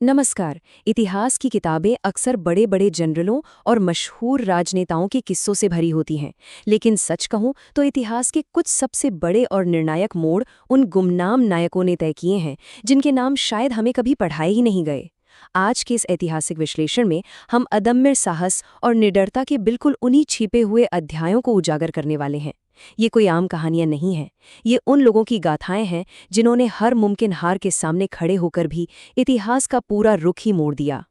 नमस्कार। इतिहास की किताबें अक्सर बड़े बड़े जनरलों और मशहूर राजनेताओं के किस्सों से भरी होती हैं, लेकिन सच कहूं तो इतिहास के कुछ सबसे बड़े और निर्णायक मोड़ उन गुमनाम नायकों ने तय किए हैं जिनके नाम शायद हमें कभी पढ़ाए ही नहीं गए। आज के इस ऐतिहासिक विश्लेषण में हम अदम्य साहस और निडरता के बिल्कुल उन्हीं छिपे हुए अध्यायों को उजागर करने वाले हैं। ये कोई आम कहानियां नहीं हैं, ये उन लोगों की गाथाएं हैं जिन्होंने हर मुमकिन हार के सामने खड़े होकर भी इतिहास का पूरा रुख ही मोड़ दिया।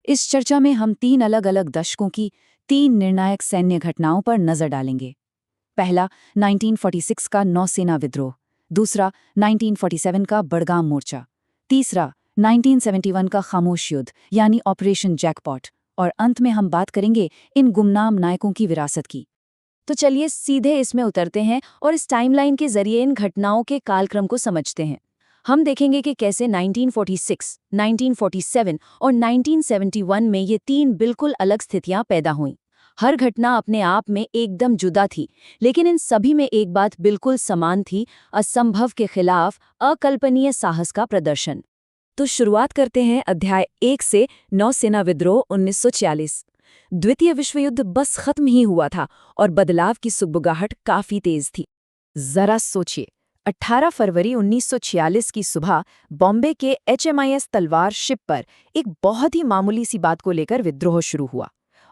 इस चर्चा में हम 3 अलग-अलग दशकों की 3 निर्णायक सैन्य घटनाओं पर नजर डालेंगे। पहला, 1946 का नौसेना विद्रोह। दूसरा, 1947 का बड़गाम मोर्चा। तीसरा, 1971 का खामोश युद्ध यानी ऑपरेशन जैकपॉट। और अंत में हम बात करेंगे इन गुमनाम नायकों की विरासत की। तो चलिए सीधे इसमें उतरते हैं और इस टाइमलाइन के जरिए इन घटनाओं के कालक्रम को समझते हैं। हम देखेंगे कि कैसे 1946, 1947 और 1971 में ये 3 बिल्कुल अलग स्थितियां पैदा हुईं। हर घटना अपने आप में एकदम जुदा थी, लेकिन इन सभी में एक बात बिल्कुल समान थी: असंभव के खिलाफ अकल्पनीय साहस का प्रदर्शन। तो शुरुआत करते हैं अध्याय 1 से। नौसेना विद्रोह 1946। द्वितीय विश्व युद्ध बस खत्म ही हुआ था और बदलाव की सुगबुगाहट काफी तेज थी। जरा सोचिए, 18 फरवरी 1946 की सुबह बॉम्बे के HMIS तलवार शिप पर एक बहुत ही मामूली सी बात को लेकर विद्रोह शुरू हुआ।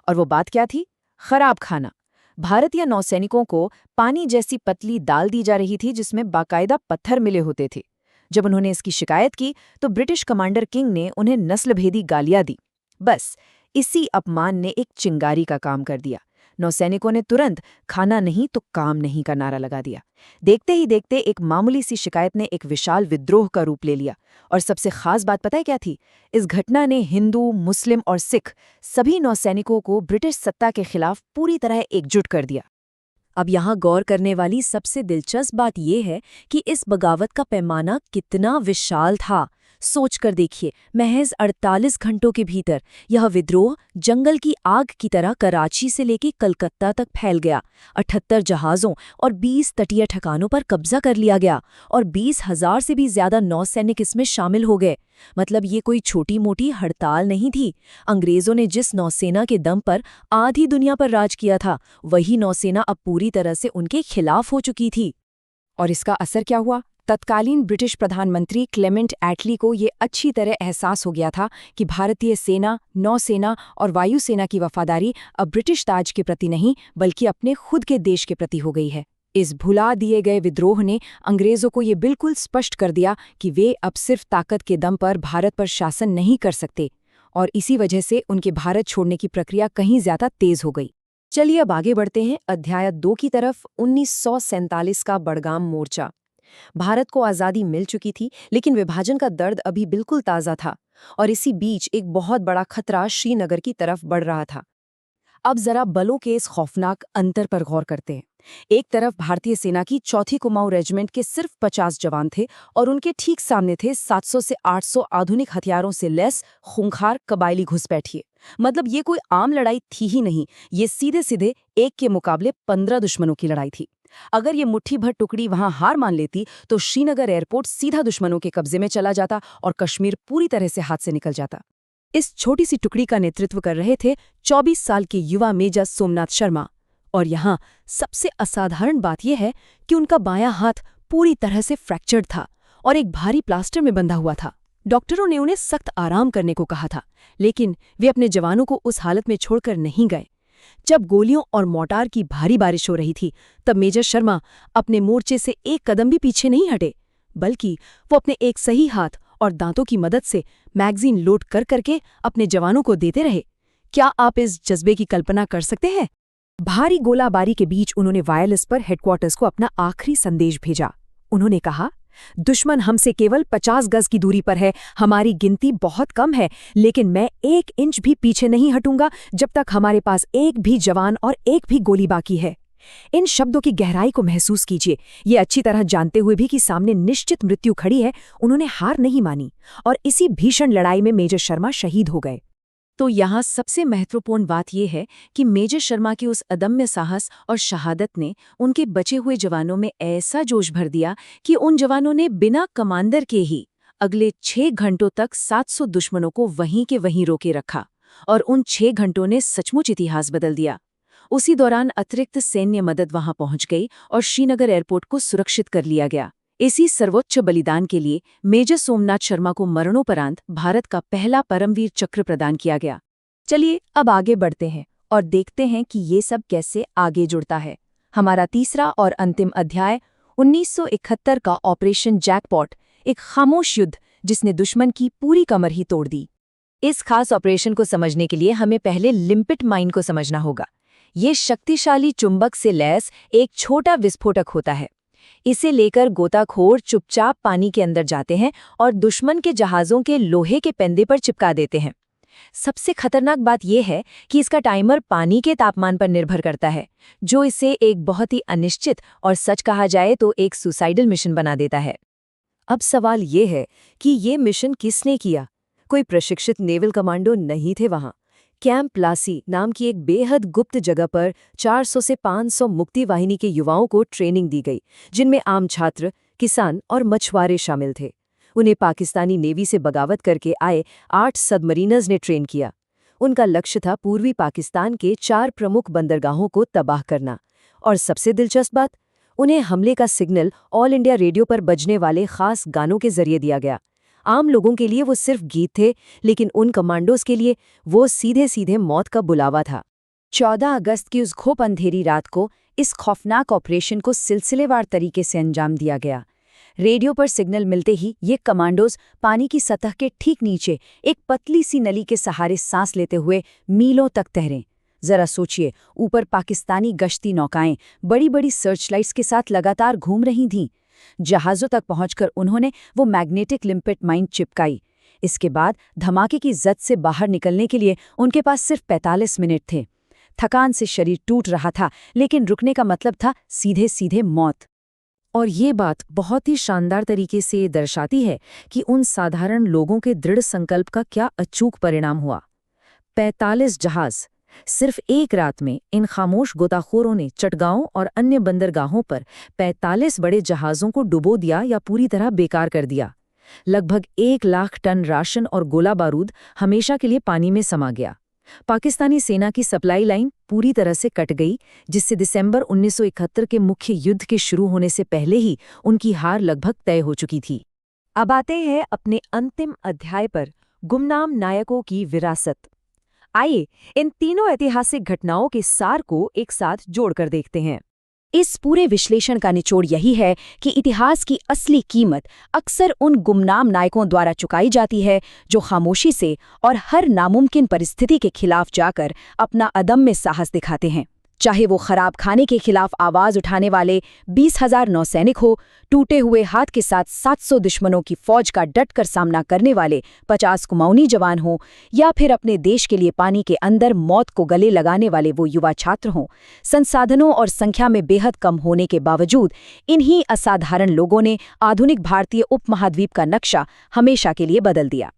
और वो बात क्या थी? खराब खाना। भारतीय नौसैनिकों को पानी जैसी पतली दाल दी जा रही थी जिसमें बाकायदा पत्थर मिले होते थे। जब उन्होंने इसकी शिकायत की तो ब्रिटिश कमांडर किंग ने उन्हें नस्लभेदी गालियां दी। बस इसी अपमान ने एक चिंगारी का काम कर दिया। नौसैनिकों ने तुरंत खाना नहीं तो काम नहीं का नारा लगा दिया। देखते ही देखते एक मामूली सी शिकायत ने एक विशाल विद्रोह का रूप ले लिया। और सबसे खास बात पता है क्या थी? इस घटना ने हिंदू, मुस्लिम और सिख सभी नौसैनिकों को ब्रिटिश सत्ता के खिलाफ पूरी तरह एकजुट कर दिया। अब यहाँ गौर करने वाली सबसे दिलचस्प बात यह है कि इस बगावत का पैमाना कितना विशाल था। सोचकर देखिए, महज 48 घंटों के भीतर यह विद्रोह जंगल की आग की तरह कराची से लेकर कलकत्ता तक फैल गया। 78 जहाज़ों और 20 तटीय ठिकानों पर कब्जा कर लिया गया और 20,000 से भी ज्यादा नौसैनिक इसमें शामिल हो गए। मतलब ये कोई छोटी मोटी हड़ताल नहीं थी। अंग्रेजों ने जिस नौसेना के दम पर आधी दुनिया पर राज किया था, वही नौसेना अब पूरी तरह से उनके खिलाफ हो चुकी थी। और इसका असर क्या हुआ? तत्कालीन ब्रिटिश प्रधानमंत्री क्लेमेंट एटली को ये अच्छी तरह एहसास हो गया था कि भारतीय सेना, नौसेना और वायुसेना की वफादारी अब ब्रिटिश ताज के प्रति नहीं बल्कि अपने खुद के देश के प्रति हो गई है। इस भुला दिए गए विद्रोह ने अंग्रेजों को ये बिल्कुल स्पष्ट कर दिया कि वे अब सिर्फ ताकत के दम पर भारत पर शासन नहीं कर सकते, और इसी वजह से उनके भारत छोड़ने की प्रक्रिया कहीं ज्यादा तेज हो गई। चलिए अब आगे बढ़ते हैं अध्याय 2 की तरफ। 1947 का बड़गाम मोर्चा। भारत को आज़ादी मिल चुकी थी, लेकिन विभाजन का दर्द अभी बिल्कुल ताज़ा था और इसी बीच एक बहुत बड़ा खतरा श्रीनगर की तरफ बढ़ रहा था। अब जरा बलों के इस खौफनाक अंतर पर गौर करते हैं। एक तरफ भारतीय सेना की 4थी कुमाऊं रेजिमेंट के सिर्फ 50 जवान थे और उनके ठीक सामने थे 700 से 800 आधुनिक हथियारों से लैस खूंखार कबायली घुसपैठिए। मतलब ये कोई आम लड़ाई थी ही नहीं, ये सीधे सीधे एक के मुकाबले 15 दुश्मनों की लड़ाई थी। अगर ये मुट्ठी भर टुकड़ी वहां हार मान लेती तो श्रीनगर एयरपोर्ट सीधा दुश्मनों के कब्जे में चला जाता और कश्मीर पूरी तरह से हाथ से निकल जाता। इस छोटी सी टुकड़ी का नेतृत्व कर रहे थे 24 साल के युवा मेजर सोमनाथ शर्मा। और यहाँ सबसे असाधारण बात यह है कि उनका बायां हाथ पूरी तरह से फ्रैक्चर्ड था और एक भारी प्लास्टर में बंधा हुआ था। डॉक्टरों ने उन्हें सख्त आराम करने को कहा था, लेकिन वे अपने जवानों को उस हालत में छोड़कर नहीं गए। जब गोलियों और मोर्टार की भारी बारिश हो रही थी, तब मेजर शर्मा अपने मोर्चे से एक कदम भी पीछे नहीं हटे, बल्कि वो अपने एक सही हाथ और दांतों की मदद से मैगजीन लोड कर करके अपने जवानों को देते रहे। क्या आप इस जज्बे की कल्पना कर सकते हैं? भारी गोलाबारी के बीच उन्होंने वायरलेस पर हेडक्वार्टर्स को अपना आखिरी संदेश भेजा। उन्होंने कहा, दुश्मन हमसे केवल 50 गज की दूरी पर है, हमारी गिनती बहुत कम है, लेकिन मैं 1 इंच भी पीछे नहीं हटूंगा जब तक हमारे पास एक भी जवान और एक भी गोली बाकी है। इन शब्दों की गहराई को महसूस कीजिए। ये अच्छी तरह जानते हुए भी कि सामने निश्चित मृत्यु खड़ी है, उन्होंने हार नहीं मानी और इसी भीषण लड़ाई में मेजर शर्मा शहीद हो गए। तो यहाँ सबसे महत्वपूर्ण बात यह है कि मेजर शर्मा की उस अदम्य साहस और शहादत ने उनके बचे हुए जवानों में ऐसा जोश भर दिया कि उन जवानों ने बिना कमांडर के ही अगले 6 घंटों तक 700 दुश्मनों को वहीं के वहीं रोके रखा और उन 6 घंटों ने सचमुच इतिहास बदल दिया। उसी दौरान अतिरिक्त सैन्य मदद वहां पहुंच गई और श्रीनगर एयरपोर्ट को सुरक्षित कर लिया गया। इसी सर्वोच्च बलिदान के लिए मेजर सोमनाथ शर्मा को मरणोपरांत भारत का पहला परमवीर चक्र प्रदान किया गया। चलिए अब आगे बढ़ते हैं और देखते हैं कि ये सब कैसे आगे जुड़ता है। हमारा तीसरा और अंतिम अध्याय 1971 का ऑपरेशन जैकपॉट, एक खामोश युद्ध जिसने दुश्मन की पूरी कमर ही तोड़ दी। इस खास ऑपरेशन को समझने के लिए हमें पहले लिम्पिट माइन को समझना होगा। ये शक्तिशाली चुंबक से लैस एक छोटा विस्फोटक होता है। इसे लेकर गोताखोर चुपचाप पानी के अंदर जाते हैं और दुश्मन के जहाज़ों के लोहे के पेंदे पर चिपका देते हैं। सबसे खतरनाक बात यह है कि इसका टाइमर पानी के तापमान पर निर्भर करता है, जो इसे एक बहुत ही अनिश्चित और सच कहा जाए तो एक सुसाइडल मिशन बना देता है। अब सवाल ये है कि ये मिशन किसने किया? कोई प्रशिक्षित नेवल कमांडो नहीं थे वहां। कैंप प्लासी नाम की एक बेहद गुप्त जगह पर 400 से 500 मुक्ति वाहिनी के युवाओं को ट्रेनिंग दी गई, जिनमें आम छात्र, किसान और मछुआरे शामिल थे। उन्हें पाकिस्तानी नेवी से बगावत करके आए 8 सबमरीनर्स ने ट्रेन किया। उनका लक्ष्य था पूर्वी पाकिस्तान के 4 प्रमुख बंदरगाहों को तबाह करना। और सबसे दिलचस्प बात, उन्हें हमले का सिग्नल ऑल इंडिया रेडियो पर बजने वाले खास गानों के जरिए दिया गया। आम लोगों के लिए वो सिर्फ गीत थे, लेकिन उन कमांडोज के लिए वो सीधे सीधे मौत का बुलावा था। 14 अगस्त की उस घोप अंधेरी रात को इस खौफनाक ऑपरेशन को सिलसिलेवार तरीके से अंजाम दिया गया। रेडियो पर सिग्नल मिलते ही ये कमांडोज पानी की सतह के ठीक नीचे एक पतली सी नली के सहारे सांस लेते हुए मीलों तक तैरे। जरा सोचिए, ऊपर पाकिस्तानी गश्ती नौकाएं बड़ी बड़ी सर्चलाइट्स के साथ लगातार घूम रही थीं। जहाज़ों तक पहुंचकर उन्होंने वो मैग्नेटिक लिम्पिट माइन चिपकाई। इसके बाद धमाके की जद से बाहर निकलने के लिए उनके पास सिर्फ 45 मिनट थे। थकान से शरीर टूट रहा था, लेकिन रुकने का मतलब था सीधे सीधे मौत। और ये बात बहुत ही शानदार तरीके से दर्शाती है कि उन साधारण लोगों के दृढ़ संकल्प का क्या अचूक परिणाम हुआ। 45 जहाज़। सिर्फ एक रात में इन खामोश गोताखोरों ने चटगांवों और अन्य बंदरगाहों पर 45 बड़े जहाज़ों को डुबो दिया या पूरी तरह बेकार कर दिया। लगभग 1 लाख टन राशन और गोला बारूद हमेशा के लिए पानी में समा गया। पाकिस्तानी सेना की सप्लाई लाइन पूरी तरह से कट गई, जिससे दिसंबर 1971 के मुख्य युद्ध के शुरू होने से पहले ही उनकी हार लगभग तय हो चुकी थी। अब आते हैं अपने अंतिम अध्याय पर, गुमनाम नायकों की विरासत। आइए इन तीनों ऐतिहासिक घटनाओं के सार को एक साथ जोड़कर देखते हैं। इस पूरे विश्लेषण का निचोड़ यही है कि इतिहास की असली कीमत अक्सर उन गुमनाम नायकों द्वारा चुकाई जाती है जो खामोशी से और हर नामुमकिन परिस्थिति के खिलाफ जाकर अपना अदम्य साहस दिखाते हैं। चाहे वो खराब खाने के खिलाफ आवाज उठाने वाले 20,000 नौसैनिक हो, टूटे हुए हाथ के साथ 700 दुश्मनों की फौज का डटकर सामना करने वाले 50 कुमाऊनी जवान हो, या फिर अपने देश के लिए पानी के अंदर मौत को गले लगाने वाले वो युवा छात्र हों। संसाधनों और संख्या में बेहद कम होने के बावजूद इन्हीं असाधारण लोगों ने आधुनिक भारतीय उपमहाद्वीप का नक्शा हमेशा के लिए बदल दिया।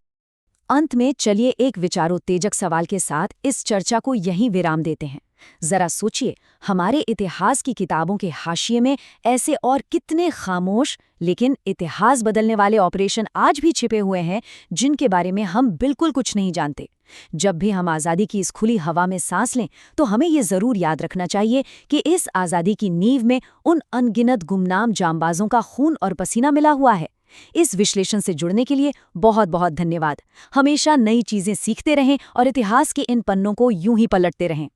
अंत में चलिए एक विचारोत्तेजक सवाल के साथ इस चर्चा को यहीं विराम देते हैं। जरा सोचिए, हमारे इतिहास की किताबों के हाशिए में ऐसे और कितने खामोश लेकिन इतिहास बदलने वाले ऑपरेशन आज भी छिपे हुए हैं जिनके बारे में हम बिल्कुल कुछ नहीं जानते। जब भी हम आज़ादी की इस खुली हवा में सांस लें तो हमें ये ज़रूर याद रखना चाहिए कि इस आज़ादी की नींव में उन अनगिनत गुमनाम जांबाजों का खून और पसीना मिला हुआ है। इस विश्लेषण से जुड़ने के लिए बहुत बहुत धन्यवाद। हमेशा नई चीज़ें सीखते रहें और इतिहास के इन पन्नों को यूं ही पलटते रहें।